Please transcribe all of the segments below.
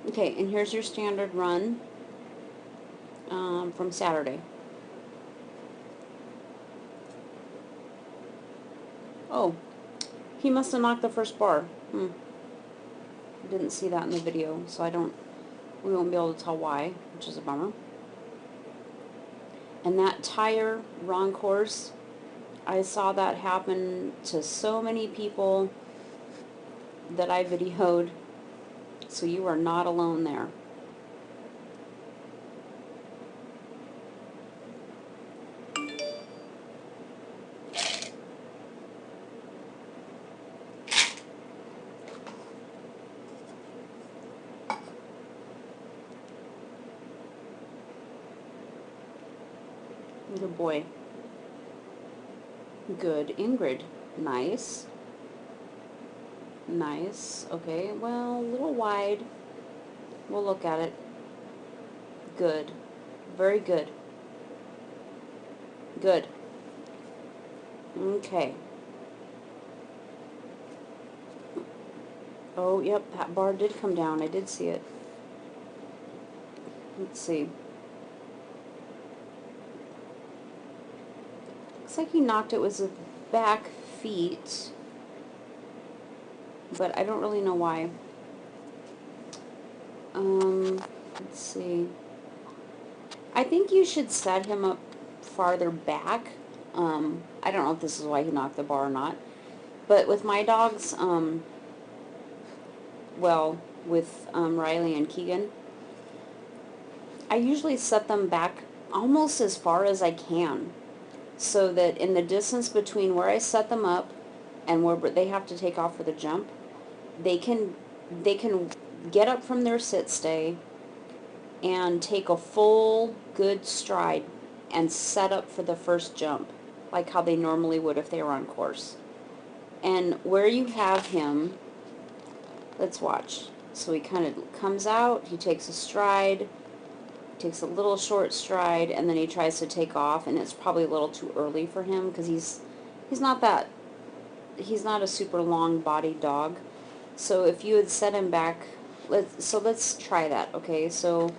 Okay, and here's your standard run from Saturday. Oh, he must have knocked the first bar. Didn't see that in the video, so we won't be able to tell why, which is a bummer. And that tire, wrong course, I saw that happen to so many people that I videoed, so you are not alone there. Good boy. Good. Ingrid. Nice. Nice. Okay, well, a little wide. We'll look at it. Good. Very good. Good. Okay. Oh, yep, that bar did come down. I did see it. Let's see. Looks like he knocked it with his back feet, but I don't really know why. Let's see. I think you should set him up farther back. I don't know if this is why he knocked the bar or not, but with my dogs, well, with Riley and Keegan, I usually set them back almost as far as I can, so that in the distance between where I set them up and where they have to take off for the jump, they can get up from their sit stay and take a full good stride and set up for the first jump, like how they normally would if they were on course. And where you have him, let's watch. So he kind of comes out, he takes a stride, takes a little short stride, and then he tries to take off, and it's probably a little too early for him because he's not a super long-bodied dog. So if you had set him back, let's try that, okay? So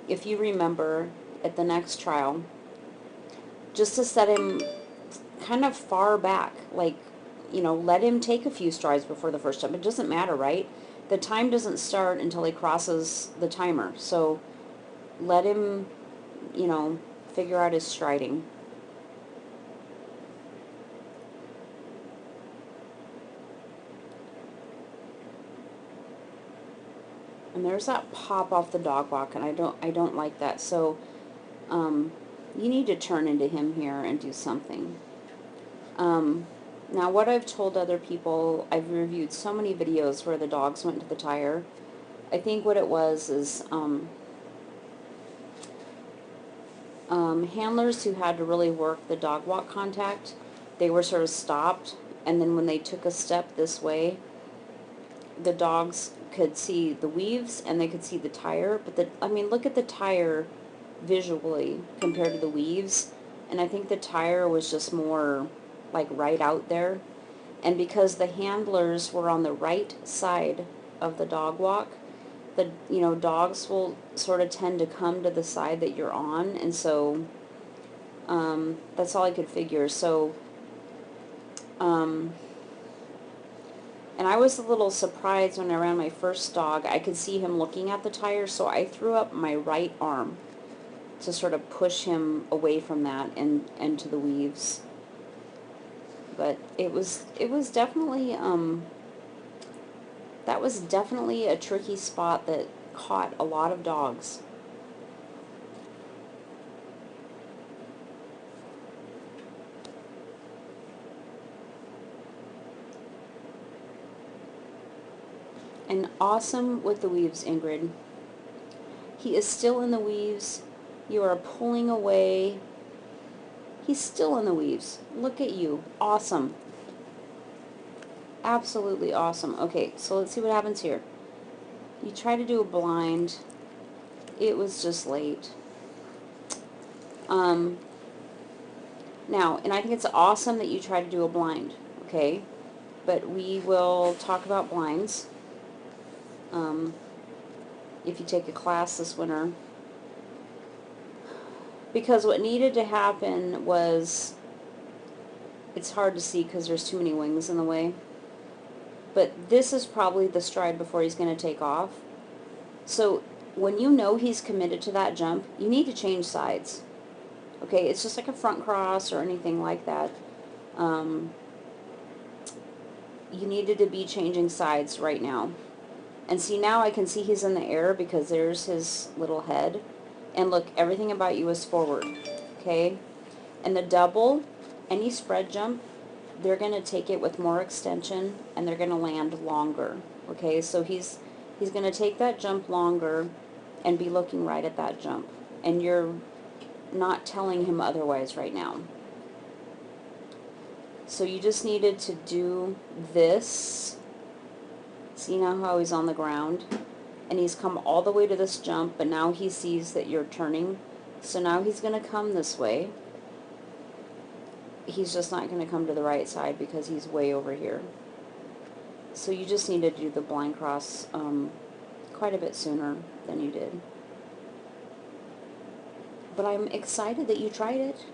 if you remember at the next trial, just to set him kind of far back, like, let him take a few strides before the first jump. It doesn't matter, right? The time doesn't start until he crosses the timer. So let him, figure out his striding. And there's that pop off the dog walk, and I don't like that. So you need to turn into him here and do something. Now, what I've told other people, I've reviewed so many videos where the dogs went to the tire. I think what it was is handlers who had to really work the dog walk contact, they were sort of stopped, and then when they took a step this way, the dogs could see the weaves and they could see the tire, but look at the tire visually compared to the weaves, and I think the tire was just more like right out there. And because the handlers were on the right side of the dog walk, the dogs will sort of tend to come to the side that you're on, and so that's all I could figure. So and I was a little surprised when I ran my first dog. I could see him looking at the tire, so I threw up my right arm to sort of push him away from that and to the weaves. But it was definitely that was definitely a tricky spot that caught a lot of dogs. And awesome with the weaves, Ingrid. He is still in the weaves. You are pulling away. He's still in the weaves. Look at you. Awesome. Absolutely awesome. Okay, so let's see what happens here. You try to do a blind. It was just late. Now, and I think it's awesome that you try to do a blind, okay? But we will talk about blinds. if you take a class this winter. Because what needed to happen was, it's hard to see because there's too many wings in the way, but this is probably the stride before he's going to take off. So when you know he's committed to that jump, you need to change sides. Okay, it's just like a front cross or anything like that. You needed to be changing sides right now. And see, now I can see he's in the air because there's his little head. And look, everything about you is forward. Okay? And the double, any spread jump, they're going to take it with more extension and they're going to land longer. Okay? So he's going to take that jump longer and be looking right at that jump. And you're not telling him otherwise right now. So you just needed to do this. See now how he's on the ground? And he's come all the way to this jump, but now he sees that you're turning. So now he's going to come this way. He's just not going to come to the right side because he's way over here. So you just need to do the blind cross quite a bit sooner than you did. But I'm excited that you tried it.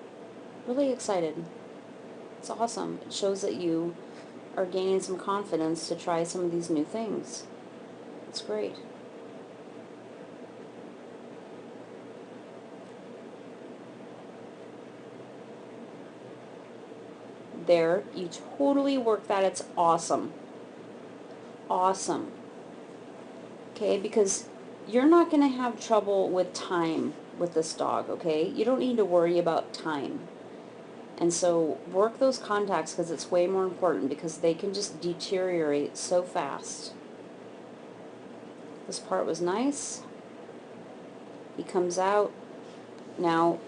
Really excited. It's awesome. It shows that you are gaining some confidence to try some of these new things. It's great. There, you totally worked that. It's awesome. Awesome. Okay, because you're not going to have trouble with time with this dog, okay? You don't need to worry about time. And so work those contacts because it's way more important because they can just deteriorate so fast. This part was nice. He comes out. Now,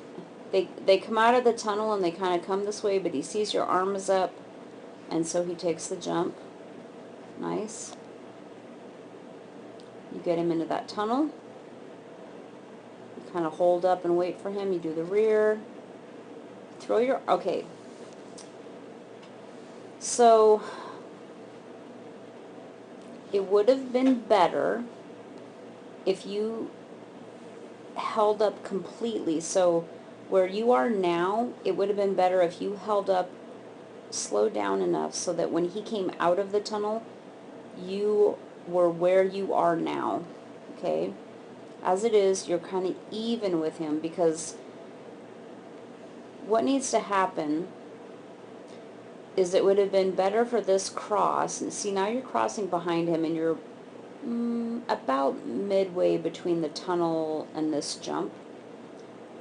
they come out of the tunnel and they kind of come this way, but he sees your arm is up, and so he takes the jump. Nice. You get him into that tunnel. You kind of hold up and wait for him. You do the rear. Throw your... Okay. So, it would have been better if you held up completely. So, where you are now, it would have been better if you held up, slowed down enough so that when he came out of the tunnel, you were where you are now. Okay? As it is, you're kind of even with him because what needs to happen is it would have been better for this cross. And see, now you're crossing behind him and you're about midway between the tunnel and this jump.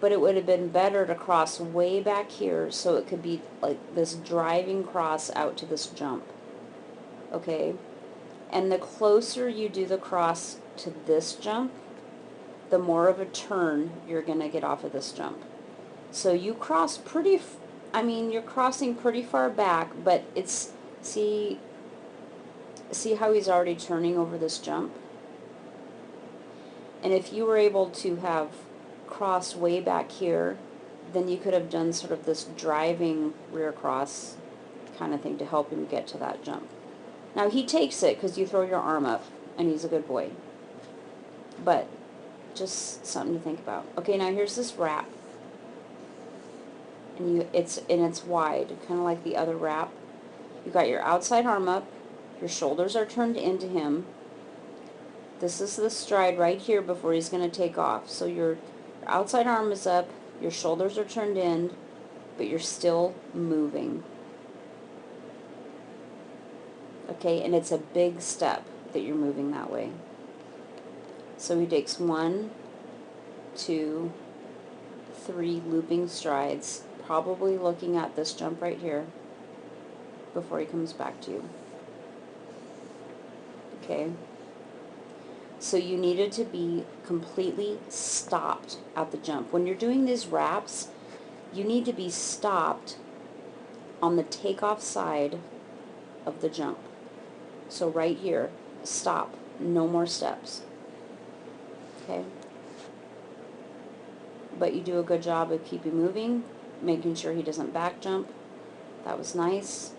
But it would have been better to cross way back here so it could be like this driving cross out to this jump. Okay? And the closer you do the cross to this jump, the more of a turn you're going to get off of this jump. So you cross pretty, you're crossing pretty far back, but it's, see how he's already turning over this jump? And if you were able to have crossed way back here, then you could have done sort of this driving rear cross kind of thing to help him get to that jump. Now he takes it because you throw your arm up, and he's a good boy. But just something to think about. Okay, now here's this wrap. And it's wide, kind of like the other wrap. You got your outside arm up, your shoulders are turned into him. This is the stride right here before he's going to take off. So your outside arm is up, your shoulders are turned in, but you're still moving. Okay, and it's a big step that you're moving that way. So he takes 1, 2, 3 looping strides, probably looking at this jump right here before he comes back to you. Okay? So you needed to be completely stopped at the jump. When you're doing these wraps, you need to be stopped on the takeoff side of the jump. So right here, stop. No more steps. Okay? But you do a good job of keeping moving, making sure he doesn't back jump. That was nice.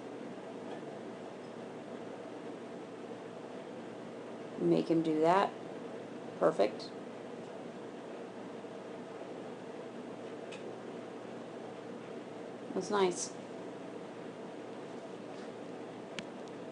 Make him do that. Perfect. That's nice.